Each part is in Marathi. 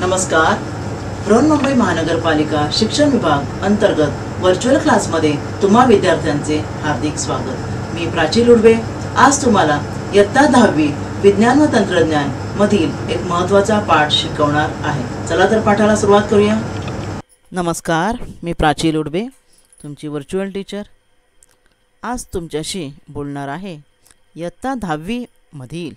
नमस्कार. बृहन्मुंबई महानगरपालिका शिक्षण विभाग अंतर्गत व्हर्च्युअल क्लासमध्ये तुम्हा विद्यार्थ्यांचे हार्दिक स्वागत. मी प्राची लुडवे आज तुम्हाला इयत्ता 10वी विज्ञान व तंत्रज्ञान मधील एक महत्त्वाचा पाठ शिकवणार आहे. चला तर पाठाला सुरुवात करूया. नमस्कार, मी प्राची लुडवे, तुमची व्हर्च्युअल टीचर. आज तुमच्याशी बोलणार आहे इयत्ता 10वी मधील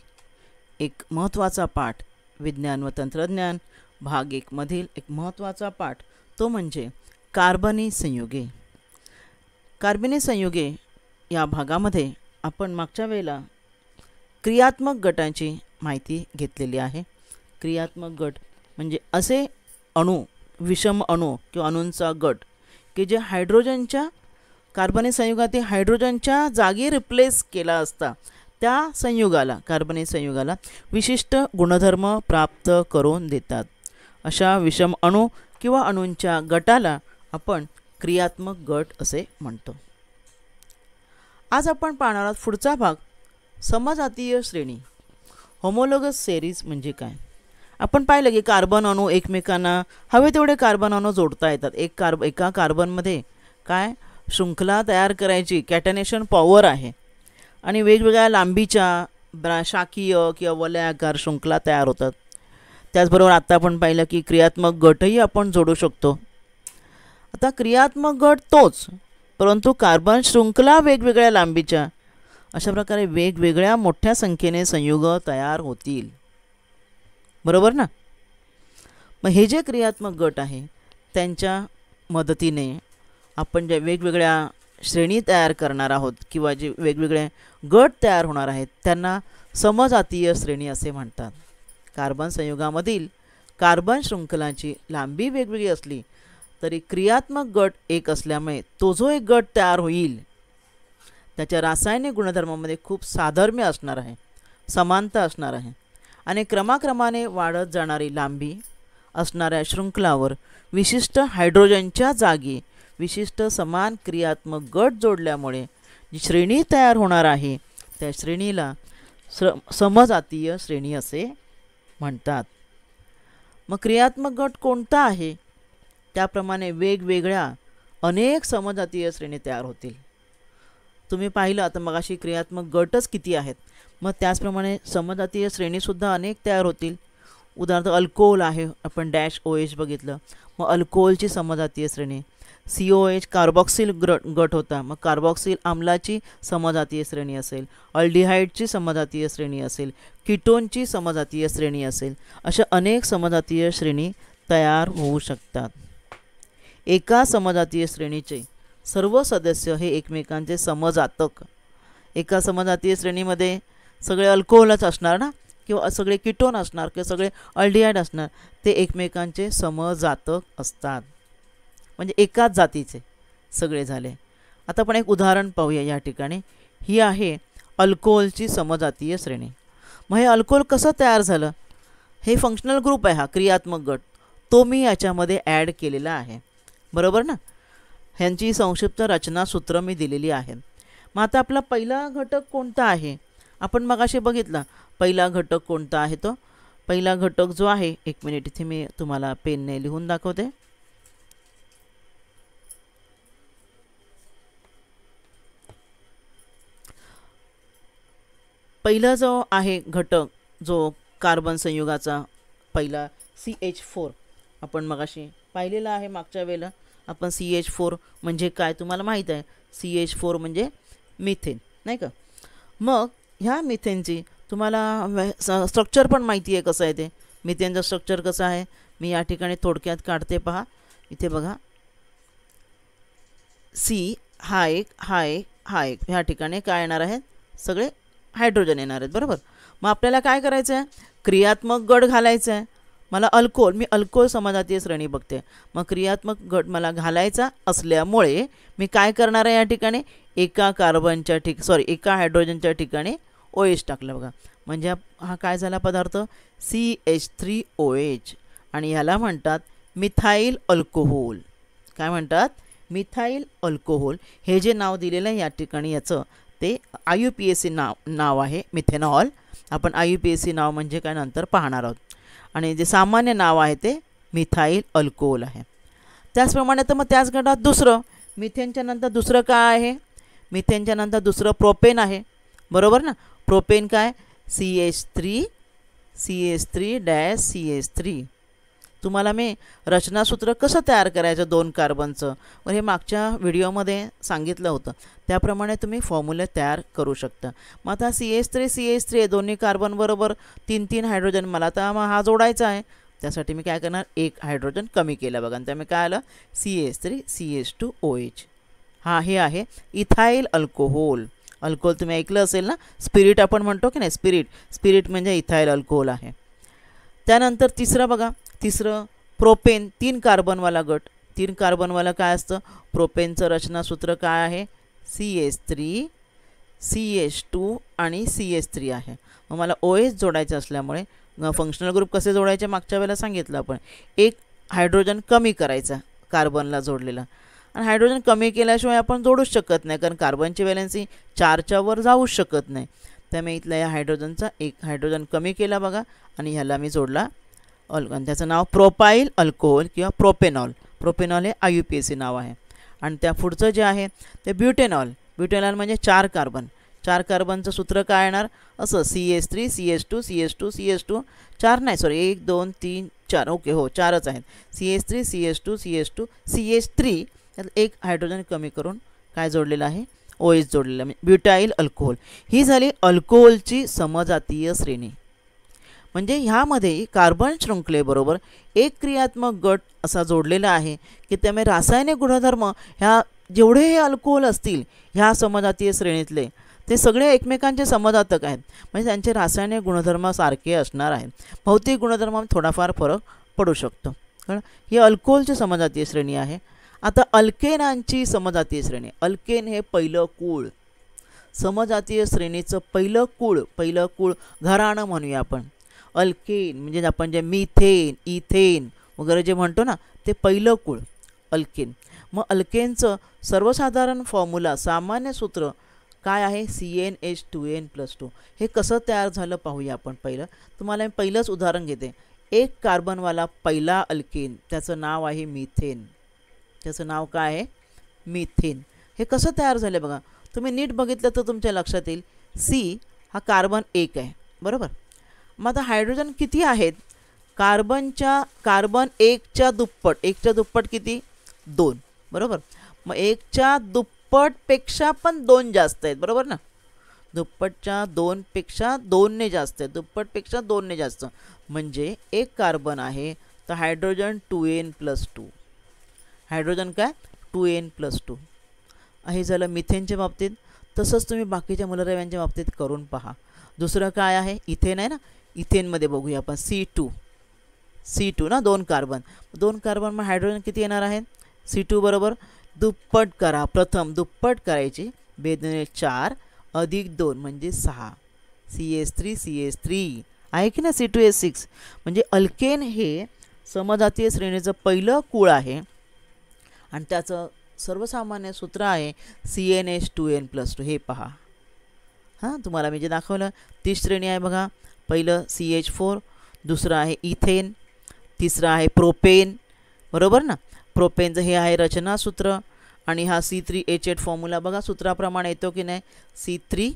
एक महत्त्वाचा पाठ, विज्ञान व तंत्रज्ञान भाग 1 मधील एक महत्त्वाचा पाठ, तो म्हणजे कार्बनी संयुगे. कार्बनी संयुगे या भागामध्ये आपण मागच्या वेळेला क्रियात्मक गटांची माहिती घेतलेली आहे. क्रियात्मक गट म्हणजे असे अणू, विषम अणू किंवा अणूंचा गट की जे हायड्रोजनच्या कार्बनी संयुगातील हायड्रोजनच्या जागी रिप्लेस केला असता, त्या संयुगाला, कार्बनी संयुगाला विशिष्ट गुणधर्म प्राप्त करून देतात. अशा विषम अणू किंवा अणूंच्या गटाला आपण क्रियात्मक गट असे म्हणतो. आज आपण पाहणार आहोत पुढचा भाग, समजातीय श्रेणी. होमोलोगस सेरीज म्हणजे काय? आपण पाहिलं की कार्बन अणू एकमेकांना हवे तेवढे कार्बन अणू जोडता येतात. एका कार्बनमध्ये काय शृंखला तयार करायची कॅटनेशन पॉवर आहे आणि वेगवेगळ्या लांबीच्या शाखीय किंवा वलयाकार शृंखला तयार होतात. त्याचबरोबर आता आपण पाहिलं की क्रियात्मक गटही आपण जोडू शकतो. आता क्रियात्मक गट तोच, परंतु कार्बन शृंखला वेगवेगळ्या लांबीच्या, अशा प्रकारे वेगवेगळ्या मोठ्या संख्येने संयुग तयार होतील. बरोबर ना? मग हे जे क्रियात्मक गट आहे त्यांच्या मदतीने आपण जे वेगवेगळ्या श्रेणी तयार करणार आहोत किंवा जे वेगवेगळे गट तयार होणार आहेत त्यांना समजातीय श्रेणी असे म्हणतात. कार्बन संयुगामधील कार्बन शृंखलांची लांबी वेगवेगळी असली तरी क्रियात्मक गट एक असल्यामुळे तो जो एक गट तयार होईल त्याच्या रासायनिक गुणधर्मामध्ये खूप साधर्म्य असणार आहे, समानता असणार आहे आणि क्रमाक्रमाने वाढत जाणारी लांबी असणाऱ्या शृंखलावर विशिष्ट हायड्रोजनच्या जागी विशिष्ट समान क्रियात्मक गट जोडल्यामुळे जी श्रेणी तयार होणार आहे त्या श्रेणीला समजातीय श्रेणी असे म्हणतात. मग क्रियात्मक गट कोणता आहे? त्याप्रमाणे वेगवेगळ्या अनेक समजातीय श्रेणी तयार होतील. तुम्ही पाहिलं आता मगाशी क्रियात्मक गटच किती आहेत, मग त्याचप्रमाणे समजातीय श्रेणीसुद्धा अनेक तयार होतील. उदाहरणार्थ अल्कोहोल आहे, आपण -OH बघितलं, मग अल्कोहोलची समजातीय श्रेणी. COH कार्बॉक्सिल गट होता, मग कार्बॉक्सिल आम्लाची समजातीय श्रेणी असेल, अल्डिहाइडची समजातीय श्रेणी असेल, कीटोनची समजातीय श्रेणी असेल. अशा अनेक समजातीय श्रेणी तयार होऊ शकतात. एका समजातीय श्रेणीचे सर्व सदस्य हे एकमेकांचे समजातक. एका समजातीय श्रेणीमध्ये सगळे अल्कोहोलच असणार ना, किंवा सगळे कीटोन असणार किंवा सगळे अल्डिहाइड असणार, ते एकमेकांचे समजातक असतात. म्हणजे एकाच जातीचे सगळे झाले. आता आपण एक उदाहरण पाहूया या ठिकाणी. ही आहे अल्कोहोलची समजातीय श्रेणी. मग हे अल्कोहोल कसं तयार झालं? हे फंक्शनल ग्रुप आहे, हा क्रियात्मक गट, तो मी याच्यामध्ये ॲड केलेला आहे. बरोबर ना? ह्यांची संक्षिप्त रचना सूत्र मी दिलेली आहे. मग आता आपला पहिला घटक कोणता आहे? आपण मगाशी बघितला पहिला घटक कोणता आहे. तो पहिला घटक जो आहे, एक मिनिट इथे मी तुम्हाला पेनने लिहून दाखवते. पहिला जो आहे घटक, जो कार्बन संयुगाचा पहिला CH4, आपण मगाशी पाहिलेला आहे. मागच्या वेळेला आपण CH4 म्हणजे काय तुम्हाला माहीत आहे. CH4 म्हणजे मिथेन, नाही का? मग ह्या मिथेनची तुम्हाला स्ट्रक्चर पण माहिती आहे कसं आहे ते. मिथेनचं स्ट्रक्चर कसं आहे मी या ठिकाणी थोडक्यात काढते. पहा इथे बघा, C हा एक, हा एक, हा एक, ह्या ठिकाणी काय येणार आहेत? सगळे हायड्रोजन येणार आहेत. बरोबर. मग आपल्याला काय करायचं आहे? क्रियात्मक गट घालायचा आहे. मला अल्कोहोल, मी अल्कोहोल समजातीय श्रेणी बघते, मग क्रियात्मक गट मला घालायचा असल्यामुळे मी काय करणार आहे? या ठिकाणी एका कार्बनच्या एका हायड्रोजनच्या ठिकाणी OH टाकलं बघा. म्हणजे हा काय झाला पदार्थ? CH3OH, आणि ह्याला म्हणतात मिथाइल अल्कोहोल. काय म्हणतात? Methyl alcohol. हे जे नाव दिलेलं आहे या ठिकाणी याचं ते IUPAC नाव आहे, मिथेनॉल. आपण IUPAC नाव म्हणजे काय नंतर पाहणार आहोत. आणि जे सामान्य नाव आहे ते मिथाईल अल्कोहोल आहे. त्याचप्रमाणे तर मग त्याच गटात दुसरं मिथेनच्या नंतर दुसरं काय आहे, मिथेनच्या नंतर दुसरं प्रोपेन आहे, बरोबर ना. प्रोपेन काय CH3 तुम्हाला मी रचनासूत्र कसं तयार करायचं 2 कार्बनचं हे मागच्या व्हिडिओमध्ये सांगितलं होतं. त्याप्रमाणे तुम्ही फॉर्म्युले तयार करू शकता. मग आता CH3 दोन्ही कार्बन बरोबर 3 हायड्रोजन मला आता मग हा जोडायचा आहे. त्यासाठी मी काय करणार, एक हायड्रोजन कमी केला बघा. आणि त्यामुळे काय आलं CH3CH2OH. हे आहे इथाईल अल्कोहोल. अल्कोहोल तुम्ही ऐकलं असेल ना, स्पिरिट आपण म्हणतो की नाही, स्पिरिट म्हणजे इथाईल अल्कोहोल आहे. त्यानंतर तिसरं बघा, तिसरं प्रोपेन 3 कार्बनवाला गट. 3 कार्बनवाला काय असतं, प्रोपेनचं रचनासूत्र काय आहे CH3 CH2 आणि CH3 आहे. मग मला OH जोडायचं असल्यामुळे फंक्शनल ग्रुप कसे जोडायचे मागच्या वेळेला सांगितलं आपण. एक हायड्रोजन कमी करायचा कार्बनला जोडलेला, आणि हायड्रोजन कमी केल्याशिवाय आपण जोडूच शकत नाही, कारण कार्बनची व्हॅलेन्सी 4च्या वर जाऊच शकत नाही. त्यामुळे इथल्या या हायड्रोजनचा एक हायड्रोजन कमी केला बघा, आणि ह्याला मी जोडला आणि त्याचं नाव प्रोपाईल अल्कोहोल किंवा प्रोपेनॉल. प्रोपेनॉल हे IUPAC नाव आहे. आणि त्या पुढचं जे आहे ते ब्युटेनॉल. ब्युटेनॉल म्हणजे 4 कार्बन. 4 कार्बनचं सूत्र काय येणार असं CH3 CH2 CH2 CH2 4 नाही, सॉरी 1 2 3 4, ओके हो 4च आहेत. CH3 CH2 CH2 CH3 त्यात एक हायड्रोजन कमी करून काय जोडलेलं आहे, OH जोडलेलं आहे, ब्युटाईल अल्कोहोल. ही झाली अल्कोहोलची समजातीय श्रेणी. म्हणजे ह्यामध्ये कार्बन शृंखलेबरोबर एक क्रियात्मक गट असा जोडलेला आहे की त्यामुळे रासायनिक गुणधर्म ह्या जेवढे हे अल्कोहोल असतील ह्या समजातीय श्रेणीतले ते सगळे एकमेकांचे समजातक आहेत. म्हणजे त्यांचे रासायनिक गुणधर्म सारखे असणार आहेत. भौतिक गुणधर्मात थोडाफार फरक पडू शकतो. कारण ही अल्कोहोलची समजातीय श्रेणी आहे. आता अल्केनांची समजातीय श्रेणी. अल्केन हे पहिलं कुळ, समजातीय श्रेणीचं पहिलं कुळ घराणं म्हणूया आपण. अल्केन म्हणजे आपण जे मिथेन इथेन वगैरे जे म्हणतो ना ते पहिलं कुळ अल्केन. मग अल्केनचं सर्वसाधारण फॉर्म्युला सामान्य सूत्र काय आहे CnH2n+2. हे कसं तयार झालं पाहूया आपण. तुम्हाला मी पहिलंच उदाहरण घेते. एक कार्बनवाला पहिला अल्केन, त्याचं नाव आहे मिथेन. त्याचं नाव काय आहे मिथेन. हे कसं तयार झालं बघा. तुम्ही नीट बघितलं तर तुमच्या लक्षात येईल C हा कार्बन 1 आहे, बरोबर. मग आता हायड्रोजन किती आहेत, कार्बन 1च्या दुप्पट किती 2, बरोबर. मग 1च्या दुप्पटपेक्षा पण 2 जास्त आहेत, बरोबर ना. दुप्पटच्या 2पेक्षा 2ने जास्त आहे, दुप्पटपेक्षा 2ने जास्त. म्हणजे एक कार्बन आहे तर हायड्रोजन 2n+2. हायड्रोजन काय 2n+2. हे झालं मिथेनच्या बाबतीत. तसंच तुम्ही बाकीच्या मूलद्रव्यांच्या बाबतीत करून पहा. दुसरं काय आहे, इथेन आहे ना. इथेनमध्ये बघूया आपण C2 ना, 2 कार्बन. मग हायड्रोजन किती येणार आहेत C2 बरोबर दुप्पट करा, प्रथम दुप्पट करायची, बेदने 4 अधिक 2 म्हणजे 6. CH3 आहे की ना, C2H6. म्हणजे अल्केन हे समजातीय श्रेणीचं पहिलं कुळ आहे आणि त्याचं सर्वसामान्य सूत्र आहे CnH2n+2. हे पहा. तुम्हाला मी जे दाखवलं ती श्रेणी आहे बघा. पहिलं CH4, दुसरं आहे इथेन, तिसरं आहे प्रोपेन, बरोबर ना. प्रोपेनचं हे आहे रचनासूत्र. आणि हा C3H8 फॉर्म्युला बघा सूत्राप्रमाणे येतो की नाही. C3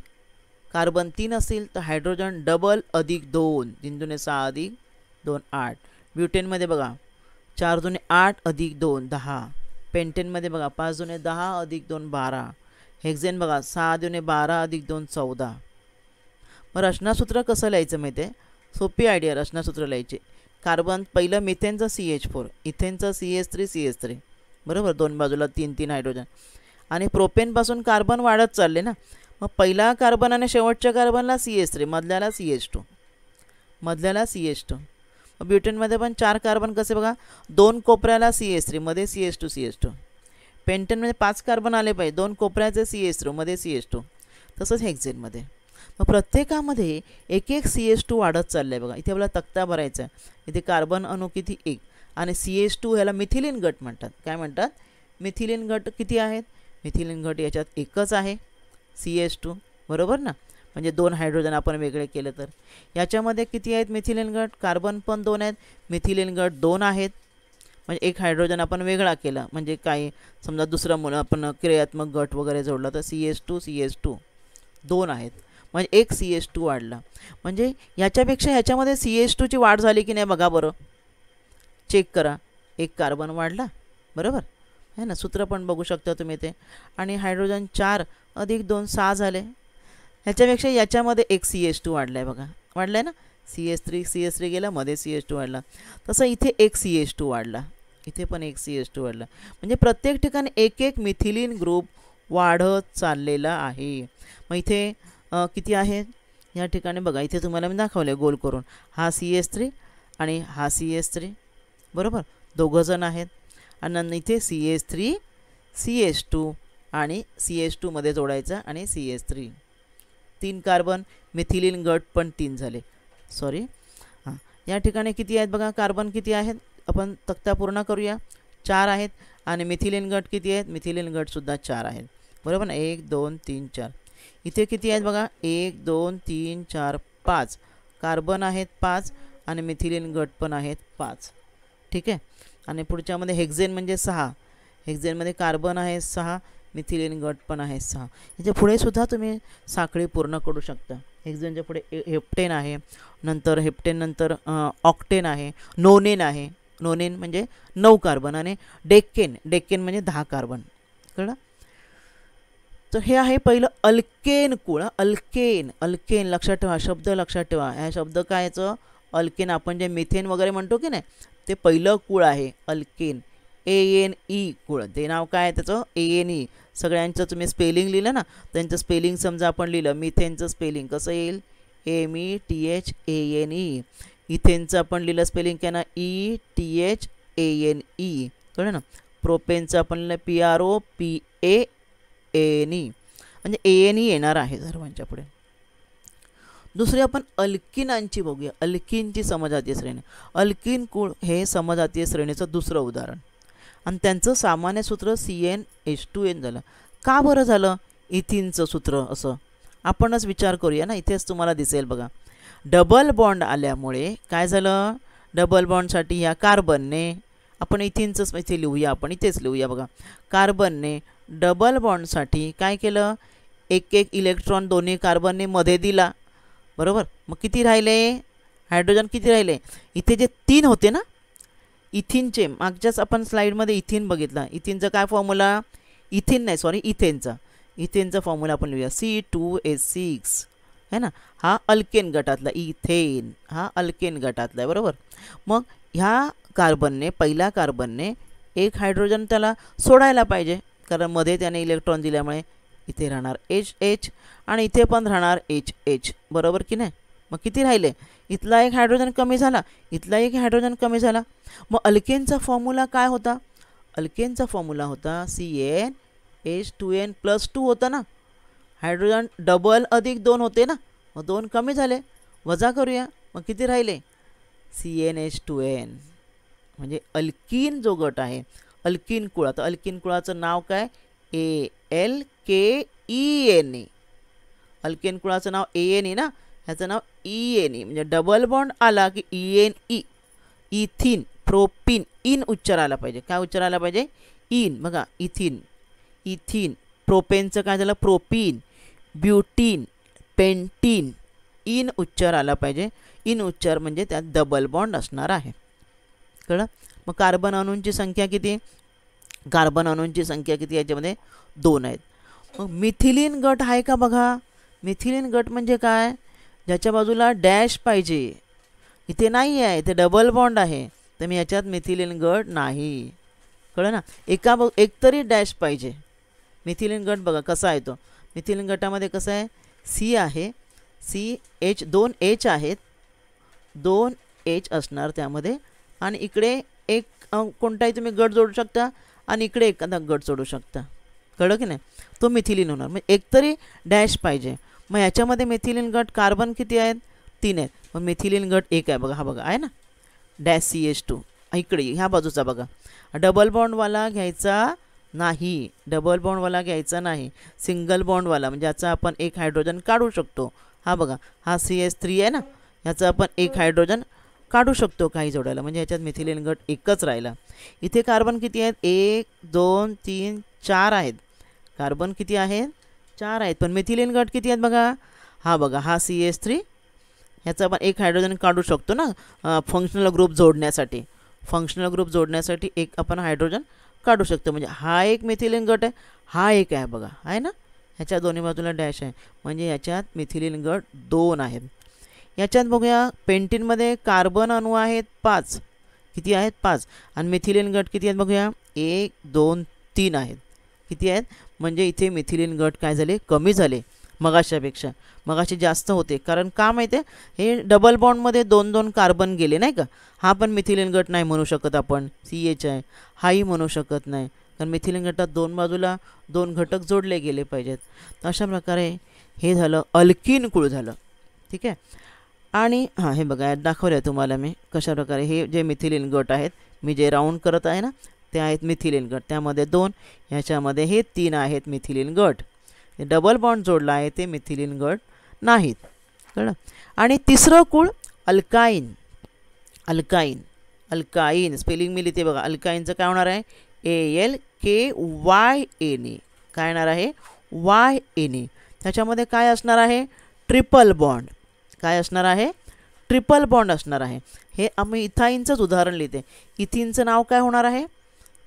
कार्बन 3 असेल तर हायड्रोजन डबल अधिक 2, 3 दुने 6 अधिक 2 8. ब्युटेनमध्ये बघा 4 दुने 8 अधिक 2 10. पेंटेनमध्ये बघा 5 दुने 10 अधिक 2 12. हेक्झेन बघा 6 दुने 12 अधिक 2 14. मग रचनासूत्र कसं लिहायचं माहिती आहे, सोपी आयडिया. रचनासूत्र लिहायचे. कार्बन पहिलं मिथेनचं CH4, इथेनचं CH3 बरोबर, 2 बाजूला 3 हायड्रोजन. आणि प्रोपेनपासून कार्बन वाढत चालले ना. मग पहिला कार्बन आणि शेवटच्या कार्बनला CH3, मधल्याला CH2. मग ब्युटेनमध्ये पण 4 कार्बन कसे बघा, 2 कोपऱ्याला CH3 मध्ये CH2. पेंटेनमध्ये 5 कार्बन आले पाहिजे, 2 कोपऱ्याचे CH3 मध्ये CH2. तसंच हेक्झेनमध्ये. मग प्रत्येकामध्ये एक CH2 वाढत चाललं आहे बघा. इथे आपल्याला तक्ता भरायचा आहे. इथे कार्बन अणू किती 1 आणि CH2 ह्याला मिथिलीन गट म्हणतात. काय म्हणतात, मिथिलीन गट किती आहेत. मिथिलीन गट याच्यात एकच आहे CH2, बरोबर ना. म्हणजे 2 हायड्रोजन आपण वेगळे केले तर याच्यामध्ये किती आहेत मिथिलीन गट? कार्बन पण 2 आहेत, मिथिलीन गट 2 आहेत. म्हणजे एक हायड्रोजन आपण वेगळा केला म्हणजे काय, समजा दुसरा मूळ आपण क्रियात्मक गट वगैरे जोडला तर CH2 2 आहेत, म्हणजे एक CH2 वाढला. म्हणजे याच्यापेक्षा ह्याच्यामध्ये CH2ची वाढ झाली की नाही बघा बरं, चेक करा. एक कार्बन वाढला, बरोबर आहे ना, सूत्र पण बघू शकता तुम्ही ते. आणि हायड्रोजन 4 अधिक 2 6 झाले. ह्याच्यापेक्षा याच्यामध्ये एक CH2 वाढला आहे बघा, वाढला आहे ना, CH3 गेला, मध्ये CH2 वाढला. तसं इथे एक CH2 वाढला, इथे पण एक CH2 वाढला. म्हणजे प्रत्येक ठिकाणी एक एक मिथिलीन ग्रुप वाढत चाललेला आहे. मग इथे किती आहेत या ठिकाणी बघा, इथे तुम्हाला मी दाखवले गोल करून, हा CH3 आणि हा CH3, बरोबर, दोघंजण आहेत. आणि इथे CH3 CH2 आणि CH2 मध्ये जोडायचा आणि CH3, 3 कार्बन, मिथिलीन गट पण 3 झाले. सॉरी, हां, या ठिकाणी किती आहेत बघा, कार्बन किती आहेत, आपण तक्ता पूर्ण करूया. 4 आहेत. आणि मिथिलीन गट किती आहेत, मिथिलीन गटसुद्धा 4 आहेत, बरोबर ना, 1 2 3 4. इथे किती आहेत बघा, 1 2 3 4 5 कार्बन आहेत 5 आणि मिथिलीन गट पण आहेत 5. ठीक आहे. आणि पुढच्यामध्ये हेक्झेन म्हणजे 6, हेक्झेनमध्ये कार्बन आहे 6, मिथिलीन गट पण आहे 6. याच्या पुढे सुद्धा तुम्ही साखळी पूर्ण करू शकता. हेक्झेनच्या पुढे हेप्टेन आहे, नंतर हेप्टेन नंतर ऑक्टेन आहे, नोनेन आहे, नोनेन म्हणजे 9 कार्बन, आणि डेक्केन म्हणजे 10 कार्बन. कळलं? तर हे आहे पहिलं अल्केन कुळ. अल्केन लक्षात ठेवा, शब्द लक्षात ठेवा. हा शब्द काय याचं, अल्केन. आपण जे मिथेन वगैरे म्हणतो की नाही, ते पहिलं कुळ आहे अल्केन. ANE कुळ, ते नाव काय आहे त्याचं, ANE. सगळ्यांचं तुम्ही स्पेलिंग लिहिलं ना, त्यांचं स्पेलिंग समजा आपण लिहिलं, मिथेनचं स्पेलिंग कसं येईल, METHANE. इथेनचं आपण लिहिलं स्पेलिंग काय ना, ETHANE. कळलं ना. प्रोपेनचं आपण लिहिलं PROPANE, म्हणजे ANE येणार आहे सर्वांच्या पुढे. दुसरी आपण अल्किनांची बघूया. अल्किनची समजातीय श्रेणी. अल्किन कुळ हे समजातीय श्रेणीचं दुसरं उदाहरण, आणि त्यांचं सामान्य सूत्र CnH2n झालं. का बरं झालं इथिनचं सूत्र असं, आपणच विचार करूया ना. इथेच तुम्हाला दिसेल बघा, डबल बॉन्ड आल्यामुळे काय झालं, डबल बॉन्डसाठी ह्या कार्बनने, आपण इथिनचंच इथे लिहूया, आपण इथेच लिहूया बघा, कार्बनने डबल बॉन्डसाठी काय केलं, एक एक इलेक्ट्रॉन दोन्ही कार्बनने मध्ये दिला, बरोबर. मग किती राहिले हायड्रोजन, किती राहिले, इथे जे 3 होते ना इथिनचे, मागच्याच आपण स्लाईडमध्ये इथिन बघितला. इथिनचा काय फॉर्म्युला, इथिन नाही सॉरी इथेनचा फॉर्म्युला आपण लिहूया, C2H6 है ना. हा अल्केन गटातला, इथेन हा अल्केन गटातला आहे, बरोबर. मग ह्या कार्बनने, पहिल्या कार्बनने एक हायड्रोजन त्याला सोडायला पाहिजे, कारण मध्ये त्याने इलेक्ट्रॉन दिल्यामुळे इथे राहणार HH आणि इथे पण राहणार HH, बरोबर की नाही. मग किती राहिले, इथला एक हायड्रोजन कमी झाला, इथला एक हायड्रोजन कमी झाला. मग अल्केनचा फॉर्म्युला काय होता, अल्केनचा फॉर्म्युला होता CnH2n+2 होता ना. हायड्रोजन डबल अधिक 2 होते ना, मग 2 कमी झाले, वजा करूया, मग किती राहिले CnH2n. म्हणजे अल्कीन जो गट आहे, अल्कीन कुळ. आता अल्कीन कुळाचं नाव काय, ALKENE. अल्केन कुळाचं नाव ANE ना, ह्याचं नाव ENE. म्हणजे डबल बॉन्ड आला की ENE, इथिन, प्रोपिन, इन उच्चार आला पाहिजे. काय उच्चार आला पाहिजे, इन. बघा इथिन, प्रोपेनचं काय झालं, प्रोपिन, ब्युटीन, पेंटीन, इन उच्चार आला पाहिजे. इन उच्चार म्हणजे त्यात डबल बॉन्ड असणार आहे. कळलं. मग कार्बन अणूंची संख्या किती, कार्बन अणूंची संख्या किती, याच्यामध्ये 2 आहेत. मग मिथिलीन गट आहे का बघा. मिथिलीन गट म्हणजे काय, ज्याच्या बाजूला डॅश पाहिजे, इथे नाही आहे, इथे डबल बॉन्ड आहे, तर मी याच्यात मिथिलीन गट नाही. कळलं ना. एक तरी डॅश पाहिजे. मिथिलीन गट बघा कसा आहे तो, मिथिलीन गटामध्ये कसं आहे, C आहे, CH 2 H आहेत, 2 H असणार त्यामध्ये, आणि इकडे एक कोणताही तुम्ही गट जोडू शकता, आणि इकडे एखादा गट जोडू शकता. कळलं की नाही, तो मिथिलीन होणार. मग एक तरी डॅश पाहिजे. मग याच्यामध्ये मिथिलीन गट कार्बन किती आहेत, 3 आहेत. मग मिथिलीन गट 1 आहे बघा, हा बघा आहे ना, डॅश CH2 इकडे ह्या बाजूचा बघा. डबल बॉन्डवाला घ्यायचा नाही, डबल बॉन्डवाला घ्यायचा नाही, सिंगल बॉन्डवाला, म्हणजे याचा आपण एक हायड्रोजन काढू शकतो. हा बघा, हा CH3 आहे ना, याचा आपण एक हायड्रोजन काढू शकतो काही जोड्याला, म्हणजे ह्याच्यात मिथिलीन गट एकच राहिला. इथे कार्बन किती आहेत? 1 2 3 4 आहेत. कार्बन किती आहेत? 4 आहेत. पण मिथिलीन गट किती आहेत बघा? हा बघा, हा CH3, ह्याचा आपण एक हायड्रोजन काढू शकतो ना फंक्शनल ग्रुप जोडण्यासाठी. फंक्शनल ग्रुप जोडण्यासाठी एक आपण हायड्रोजन काढू शकतो. म्हणजे हा एक मिथिलीन गट आहे, हा एक आहे बघा, आहे ना, ह्याच्या दोन्ही बाजूला डॅश आहे, म्हणजे ह्याच्यात मिथिलीन गट 2 आहेत. याच्यात बघूया, पेंटीनमध्ये कार्बन अणू आहेत 5. किती आहेत? 5. आणि मिथिलीन गट किती आहेत बघूया? 1 2 3 आहेत. किती आहेत? म्हणजे इथे मिथिलीन गट काय झाले? कमी झाले मगाशापेक्षा. मगाशी जास्त होते, कारण का माहिती आहे, हे डबल बॉन्डमध्ये 2 कार्बन गेले नाही का. हा पण मिथिलीन गट नाही म्हणू शकत आपण, CH आहे, हाही म्हणू शकत नाही, कारण मिथिलीन गटात 2 बाजूला 2 घटक जोडले गेले पाहिजेत. तर अशा प्रकारे हे झालं अल्किन कुळ झालं. ठीक आहे. आणि हां, हे बघा, दाखवलं आहे तुम्हाला मी कशाप्रकारे हे जे मिथिलीन गट आहेत, मी जे राऊंड करत आहे ना, ते आहेत मिथिलीन गट. त्यामध्ये 2, ह्याच्यामध्ये हे 3 आहेत मिथिलीन गट. डबल बॉन्ड जोडला आहे ते मिथिलीन गट नाहीत. कळलं. आणि तिसरं कुळ अल्काईन. अल्काईन, अल्काईन स्पेलिंग मी लिहिते बघा. अल्काईनचं काय होणार आहे? ALKYNE. काय येणार आहे? YNE. त्याच्यामध्ये काय असणार आहे? Triple bond. काय असणार आहे? ट्रिपल बॉन्ड असणार आहे. हे आम्ही इथाईनचंच उदाहरण लिहिते. इथिनचं नाव काय होणार आहे?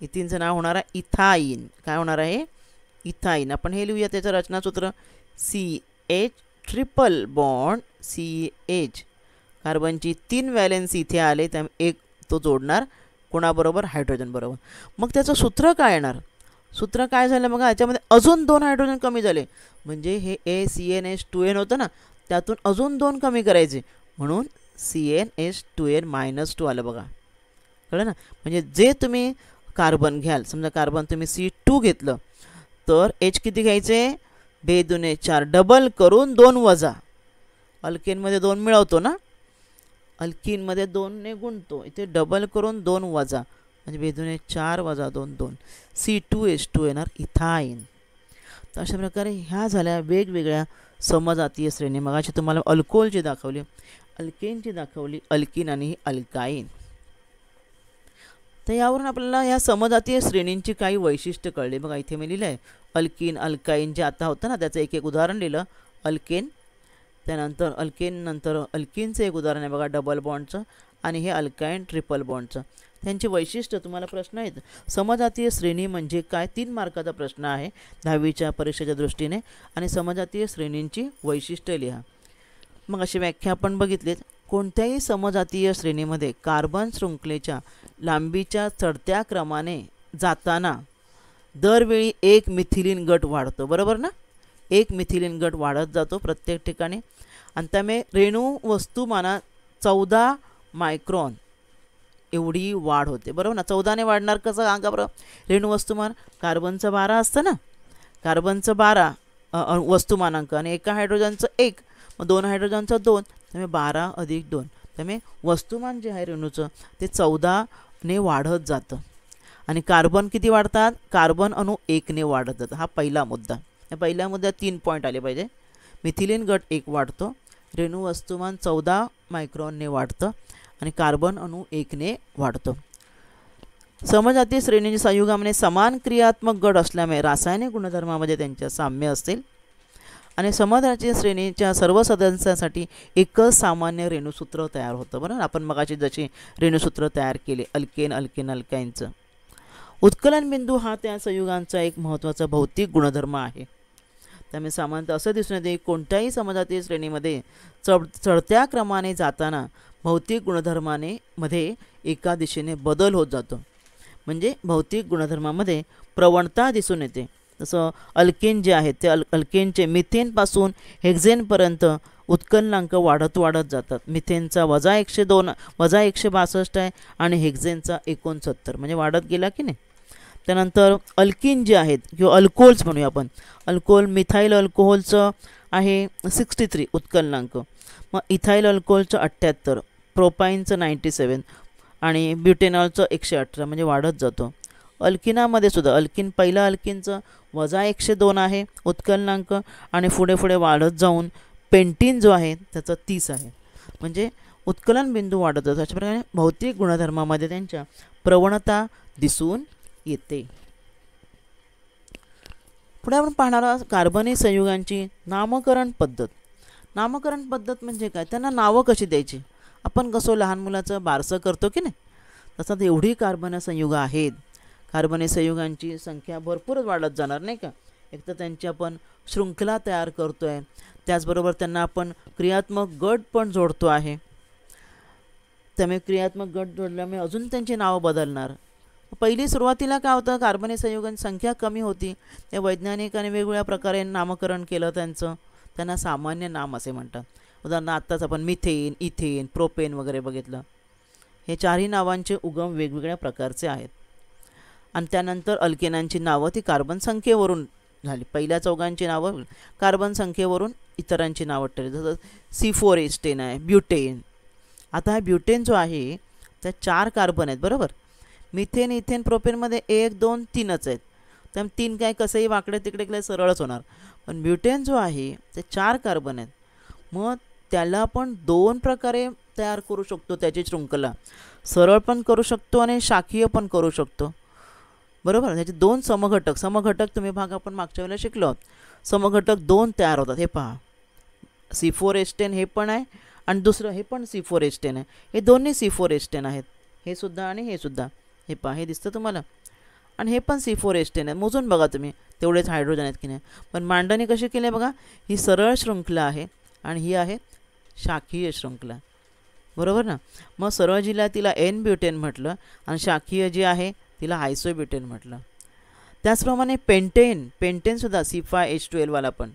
इथिनचं नाव होणार आहे इथाईन. काय होणार आहे? इथाईन. आपण हे लिहूया त्याचं रचनासूत्र. CH triple bond CH. कार्बनची 3 valency इथे आले, त्यामुळे एक तो जोडणार कोणाबरोबर? हायड्रोजन बरोबर. मग त्याचं सूत्र काय येणार? सूत्र काय झालं बघा, याच्यामध्ये अजून 2 हायड्रोजन कमी झाले, म्हणजे हे ACNH2N होतं ना, त्यातून अजून 2 कमी करायचे, म्हणून CnH2n-2 आलं बघा. कळलं ना. म्हणजे जे तुम्ही कार्बन घ्याल, समजा कार्बन तुम्ही C2 घेतलं, तर H किती घ्यायचे? 2 दुने 4, डबल करून 2 वजा. अल्केनमध्ये 2 मिळवतो ना, अल्किनमध्ये 2 ने गुणतो, इथे डबल करून 2 वजा, म्हणजे 2 दुने 4 वजा 2 2, C2H2 येणार इथाईन. तर अशा प्रकारे ह्या झाल्या वेगवेगळ्या समजातीय श्रेणी. मगाशी तुम्हाला अल्कोहोलची दाखवली, अल्केनची दाखवली, अल्किन आणि अल्काईन. तर यावरून आपल्याला ह्या समजातीय श्रेणींची काही वैशिष्ट्य कळली. बघा, इथे मी लिहिलं आहे अल्किन, अल्काईन जे आता होतं ना, त्याचं एक उदाहरण लिहिलं. अल्केन, त्यानंतर अल्केन, नंतर अल्किनचं एक उदाहरण आहे बघा डबल बॉन्डचं, आणि हे अल्काईन ट्रिपल बॉन्डचं. त्यांची वैशिष्ट्य तुम्हाला प्रश्न आहेत. समजातीय श्रेणी म्हणजे काय? 3 मार्काचा प्रश्न आहे 10वीच्या परीक्षेच्या दृष्टीने. आणि समजातीय श्रेणींची वैशिष्ट्य लिहा. मग अशी व्याख्या आपण बघितलीत. कोणत्याही समजातीय श्रेणीमध्ये कार्बन शृंखलेच्या लांबीच्या चढत्या क्रमाने जाताना दरवेळी एक मिथिलीन गट वाढतो. बरोबर ना. एक मिथिलीन गट वाढत जातो प्रत्येक ठिकाणी, आणि त्यामुळे रेणू वस्तुमानात 14 मायक्रॉन एवढी वाढ होते. बरोबर ना. 14ने वाढणार कसं सांगा बरं? रेणू वस्तुमान कार्बनचं 12 असतं ना, कार्बनचं 12 वस्तुमानांक, आणि एका हायड्रोजनचं 1, मग 2 हायड्रोजनचं 2, त्यामुळे 12 अधिक 2, त्यामुळे वस्तुमान जे आहे रेणूचं ते 14ने वाढत जातं. आणि कार्बन किती वाढतात? कार्बन अणू 1ने वाढत जातं. हा पहिला मुद्दा. या पहिल्या मुद्द्यात 3 पॉईंट आले पाहिजे. मिथिलीन गट 1 वाढतो, रेणू वस्तुमान 14 मायक्रॉनने वाढतं, आणि कार्बन अणू 1ने वाढतो. समजातीय श्रेणींच्या संयुगामध्ये समान क्रियात्मक गट असल्यामुळे रासायनिक गुणधर्मामध्ये त्यांच्या साम्य असतील, आणि समजातीय श्रेणीच्या सर्व सदस्यांसाठी एकच सामान्य रेणुसूत्र तयार होतं. बरोबर. आपण मगाशी जशी रेणुसूत्र तयार केले अल्केन, अल्केन, अल्काईनचं. उत्कलन बिंदू हा त्या संयुगांचा एक महत्त्वाचा भौतिक गुणधर्म आहे. त्यामुळे सामान्यतः असं दिसून येते की कोणत्याही समजातीय श्रेणीमध्ये चढत्या क्रमाने जाताना भौतिक गुणधर्माने मध्ये एका दिशेने बदल होत जातो. म्हणजे भौतिक गुणधर्मामध्ये प्रवणता दिसून येते. जसं अल्केन जे आहेत ते अल्केनचे मिथेनपासून हेक्झेनपर्यंत उत्कलनांक वाढत जातात. मिथेनचा -102 -162 आहे, आणि हेक्झेनचा 69, म्हणजे वाढत गेला की नाही. त्यानंतर अल्किन जे आहेत किंवा अल्कोहोल्स म्हणूया आपण, अल्कोहोल मिथाईल अल्कोहोलचं आहे 63 उत्कलनांक, मग इथाईल अल्कोहोलचं 78, प्रोपाईनचं 97, आणि ब्युटेनॉलचं 118, म्हणजे वाढत जातो. अल्किनामध्ये सुद्धा पहिलं अल्किनचं -102 आहे उत्कलनांक, आणि पुढे पुढे वाढत जाऊन पेंटीन जो आहे त्याचं 30 आहे. म्हणजे उत्कलन बिंदू वाढत जातो. अशा प्रकारे भौतिक गुणधर्मामध्ये त्यांच्या प्रवणता दिसून येते. पुढे आपण पाहणार आहोत कार्बनी संयुगांची नामकरण पद्धत. नामकरण पद्धत म्हणजे काय, त्यांना नावं कशी द्यायची. आपण कसं लहान मुलाचं बारसं करतो की नाही, तसं एवढी कार्बन संयुग आहेत. कार्बनी संयुगांची संख्या भरपूरच वाढत जाणार नाही का. एक तर त्यांची आपण शृंखला तयार करतो आहे, त्याचबरोबर त्यांना आपण क्रियात्मक गट पण जोडतो आहे. त्यामुळे क्रियात्मक गट जोडल्यामुळे अजून त्यांची नावं बदलणार. पहिली सुरुवातीला काय होतं, कार्बनी संयुगांची संख्या कमी होती. त्या वैज्ञानिकांनी वेगवेगळ्या प्रकारे नामकरण केलं त्यांचं. त्यांना सामान्य नाम असे म्हणतात. उदाहरणार्थ आत्ताच आपण मिथेन, इथेन, प्रोपेन वगैरे बघितलं. हे चारही नावांचे उगम वेगवेगळ्या प्रकारचे आहेत. आणि त्यानंतर अल्केनांची नावं ती कार्बन संख्येवरून झाली. पहिल्या चौघांची नावं कार्बन संख्येवरून इतरांची नावं ठरली. जसं C4 एस्टेन आहे, ब्युटेन. आता हा ब्युटेन जो आहे त्या 4 कार्बन आहेत बरोबर. मिथेन, इथेन, प्रोपेनमध्ये 1, 2, 3च आहेत. त्यामुळे 3 काय कसंही वाकडे तिकडे केलं सरळच होणार. पण ब्युटेन जो आहे ते 4 कार्बन आहेत. मग त्याला आपण 2 प्रकारे तयार करू शकतो. त्याची शृंखला सरळ पण करू शकतो आणि शाखीय पण करू शकतो बरोबर. त्याचे 2 समघटक तुम्ही भाग आपण मागच्या वेळेला शिकलो आहोत. समघटक 2 तयार होतात. हे पहा, C4 एस्टेन हे पण आहे आणि दुसरं हे पण C4 एस्टेन आहे. हे दोन्ही C4 एस्टेन आहेत. हे सुद्धा आणि हे सुद्धा. हे पहा, हे दिसतं तुम्हाला. आणि हे पण C4 एस्टेन आहे. मोजून बघा तुम्ही तेवढेच हायड्रोजन आहेत की नाही. पण मांडणी कशी केली आहे बघा. ही सरळ शृंखला आहे आणि ही आहे शाखीय शृंखला बरोबर ना. मग सरळ जिला तिला N ब्युटेन म्हटलं आणि शाखीय जी आहे तिला आयसोब्युटेन म्हटलं. त्याचप्रमाणे पेंटेनसुद्धा C5H12 वाला पण